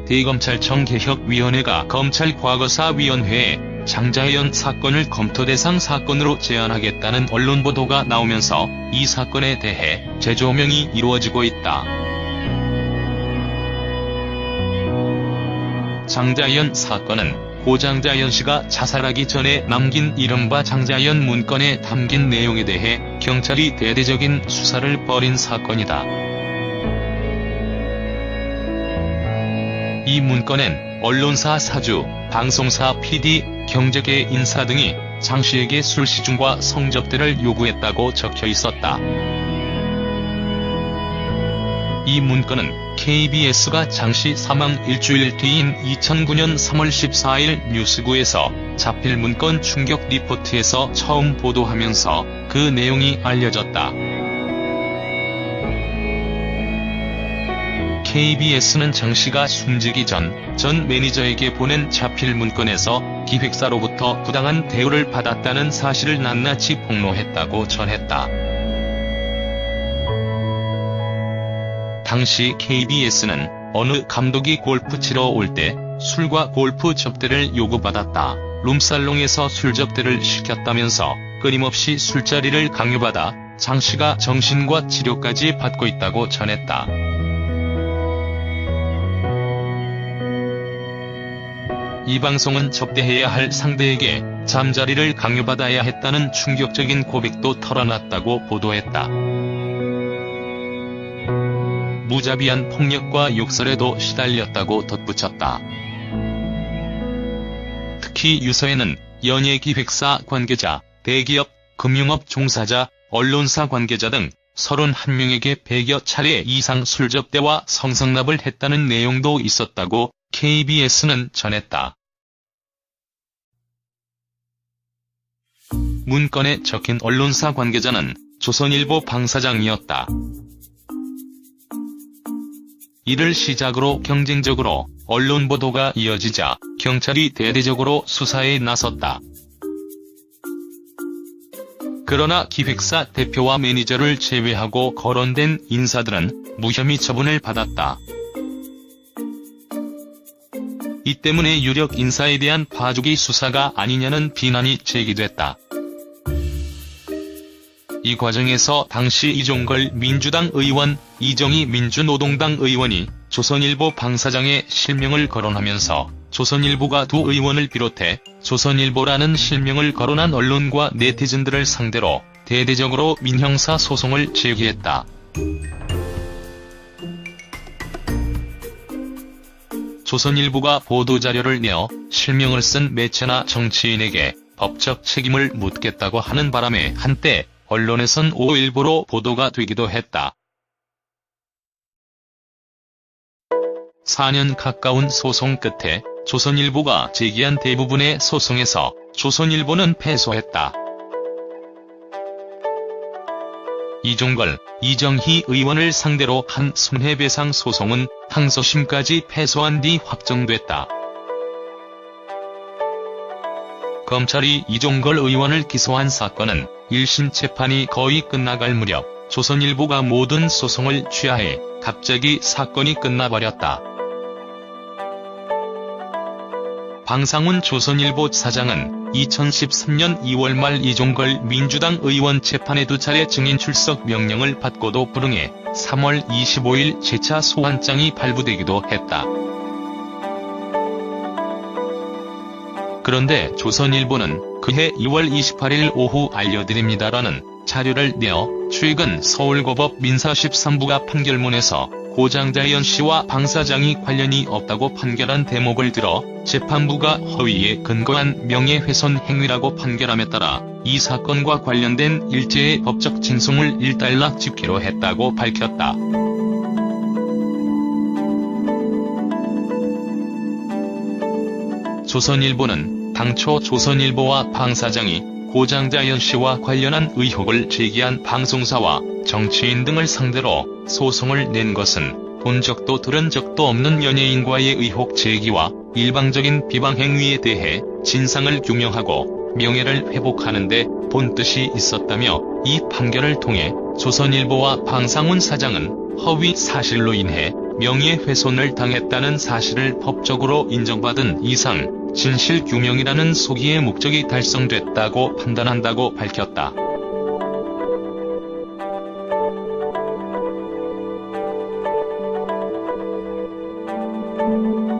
대검찰청 개혁위원회가 검찰과거사위원회에 장자연 사건을 검토 대상 사건으로 제안하겠다는 언론 보도가 나오면서 이 사건에 대해 재조명이 이루어지고 있다. 장자연 사건은 고 장자연 씨가 자살하기 전에 남긴 이른바 장자연 문건에 담긴 내용에 대해 경찰이 대대적인 수사를 벌인 사건이다. 이 문건엔 언론사 사주, 방송사 PD, 경제계 인사 등이 장 씨에게 술 시중과 성접대를 요구했다고 적혀 있었다. 이 문건은 KBS가 장 씨 사망 일주일 뒤인 2009년 3월 14일 뉴스구에서 자필 문건 충격 리포트에서 처음 보도하면서 그 내용이 알려졌다. KBS는 장 씨가 숨지기 전 매니저에게 보낸 자필 문건에서 기획사로부터 부당한 대우를 받았다는 사실을 낱낱이 폭로했다고 전했다. 당시 KBS는 어느 감독이 골프 치러 올 때 술과 골프 접대를 요구받았다. 룸살롱에서 술 접대를 시켰다면서 끊임없이 술자리를 강요받아 장 씨가 정신과 치료까지 받고 있다고 전했다. 이 방송은 접대해야 할 상대에게 잠자리를 강요받아야 했다는 충격적인 고백도 털어놨다고 보도했다. 무자비한 폭력과 욕설에도 시달렸다고 덧붙였다. 특히 유서에는 연예기획사 관계자, 대기업, 금융업 종사자, 언론사 관계자 등 31명에게 100여 차례 이상 술접대와 성상납을 했다는 내용도 있었다고 KBS는 전했다. 문건에 적힌 언론사 관계자는 조선일보 방사장이었다. 이를 시작으로 경쟁적으로 언론 보도가 이어지자 경찰이 대대적으로 수사에 나섰다. 그러나 기획사 대표와 매니저를 제외하고 거론된 인사들은 무혐의 처분을 받았다. 이 때문에 유력 인사에 대한 봐주기 수사가 아니냐는 비난이 제기됐다. 이 과정에서 당시 이종걸 민주당 의원, 이정희 민주노동당 의원이 조선일보 방사장의 실명을 거론하면서 조선일보가 두 의원을 비롯해 조선일보라는 실명을 거론한 언론과 네티즌들을 상대로 대대적으로 민형사 소송을 제기했다. 조선일보가 보도자료를 내어 실명을 쓴 매체나 정치인에게 법적 책임을 묻겠다고 하는 바람에 한때 언론에선 오일보로 보도가 되기도 했다. 4년 가까운 소송 끝에 조선일보가 제기한 대부분의 소송에서 조선일보는 패소했다. 이종걸, 이정희 의원을 상대로 한 손해배상 소송은 항소심까지 패소한 뒤 확정됐다. 검찰이 이종걸 의원을 기소한 사건은 1심 재판이 거의 끝나갈 무렵 조선일보가 모든 소송을 취하해 갑자기 사건이 끝나버렸다. 방상훈 조선일보 사장은 2013년 2월 말 이종걸 민주당 의원 재판에 2차례 증인 출석 명령을 받고도 불응해 3월 25일 재차 소환장이 발부되기도 했다. 그런데 조선일보는 그해 2월 28일 오후 알려드립니다라는 자료를 내어 최근 서울고법 민사 13부가 판결문에서 고 장자연 씨와 방사장이 관련이 없다고 판결한 대목을 들어 재판부가 허위에 근거한 명예훼손 행위라고 판결함에 따라 이 사건과 관련된 일제의 법적 징송을 일단락 집계로 했다고 밝혔다. 조선일보는 당초 조선일보와 방사장이 고 장자연 씨와 관련한 의혹을 제기한 방송사와 정치인 등을 상대로 소송을 낸 것은 본 적도 들은 적도 없는 연예인과의 의혹 제기와 일방적인 비방 행위에 대해 진상을 규명하고 명예를 회복하는 데 본 뜻이 있었다며 이 판결을 통해 조선일보와 방상훈 사장은 허위 사실로 인해 명예훼손을 당했다는 사실을 법적으로 인정받은 이상 진실규명이라는 소기의 목적이 달성됐다고 판단한다고 밝혔다.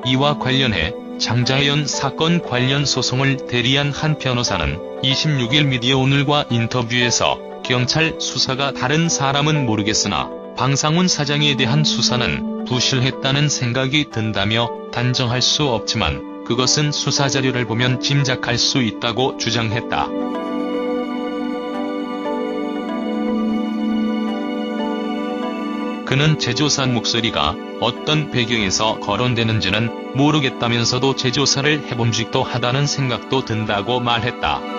이와 관련해 장자연 사건 관련 소송을 대리한 한 변호사는 26일 미디어오늘과 인터뷰에서 경찰 수사가 다른 사람은 모르겠으나 방상훈 사장에 대한 수사는 부실했다는 생각이 든다며 단정할 수 없지만 그것은 수사자료를 보면 짐작할 수 있다고 주장했다. 그는 제조사 목소리가 어떤 배경에서 거론되는지는 모르겠다면서도 제조사를 해본 적도 하다는 생각도 든다고 말했다.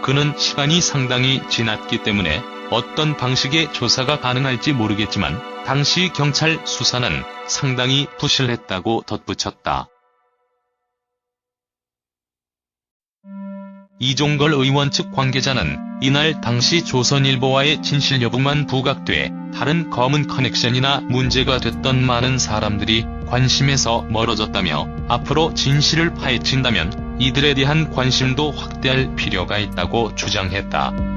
그는 시간이 상당히 지났기 때문에 어떤 방식의 조사가 가능할지 모르겠지만 당시 경찰 수사는 상당히 부실했다고 덧붙였다. 이종걸 의원 측 관계자는 이날 당시 조선일보와의 진실 여부만 부각돼 다른 검은 커넥션이나 문제가 됐던 많은 사람들이 관심에서 멀어졌다며 앞으로 진실을 파헤친다면 이들에 대한 관심도 확대할 필요가 있다고 주장했다.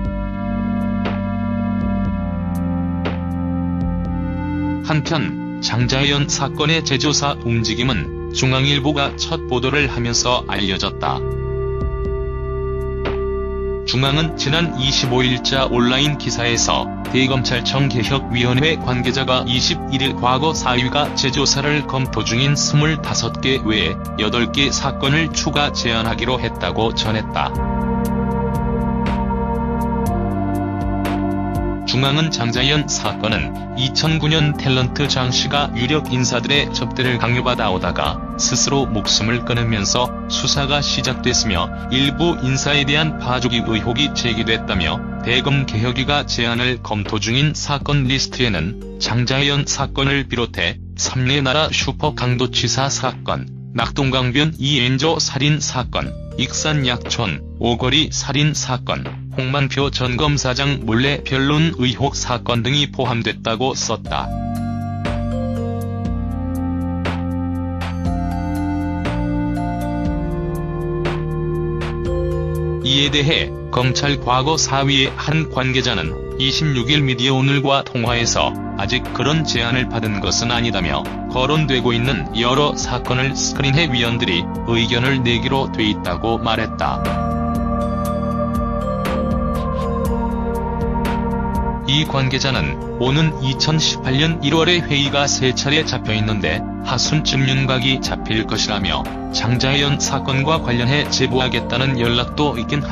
한편 장자연 사건의 재조사 움직임은 중앙일보가 첫 보도를 하면서 알려졌다. 중앙은 지난 25일자 온라인 기사에서 대검찰청 개혁위원회 관계자가 21일 과거 사위가 재조사를 검토 중인 25개 외에 8개 사건을 추가 제안하기로 했다고 전했다. 중앙은 장자연 사건은 2009년 탤런트 장 씨가 유력 인사들의 접대를 강요받아 오다가 스스로 목숨을 끊으면서 수사가 시작됐으며 일부 인사에 대한 봐주기 의혹이 제기됐다며 대검 개혁위가 제안을 검토 중인 사건 리스트에는 장자연 사건을 비롯해 삼례나라 슈퍼강도치사 사건, 낙동강변 이엔조 살인 사건, 익산 약촌, 오거리 살인 사건, 홍만표 전 검사장 몰래 변론 의혹 사건 등이 포함됐다고 썼다. 이에 대해 검찰 과거 사위의 한 관계자는 26일 미디어오늘과 통화에서 아직 그런 제안을 받은 것은 아니다며 거론되고 있는 여러 사건을 스크린해 위원들이 의견을 내기로 돼 있다고 말했다. 이 관계자는 오는 2018년 1월에 회의가 3차례 잡혀있는데 하순쯤 윤곽이 잡힐 것이라며 장자연 사건과 관련해 제보하겠다는 연락도 있긴 하지만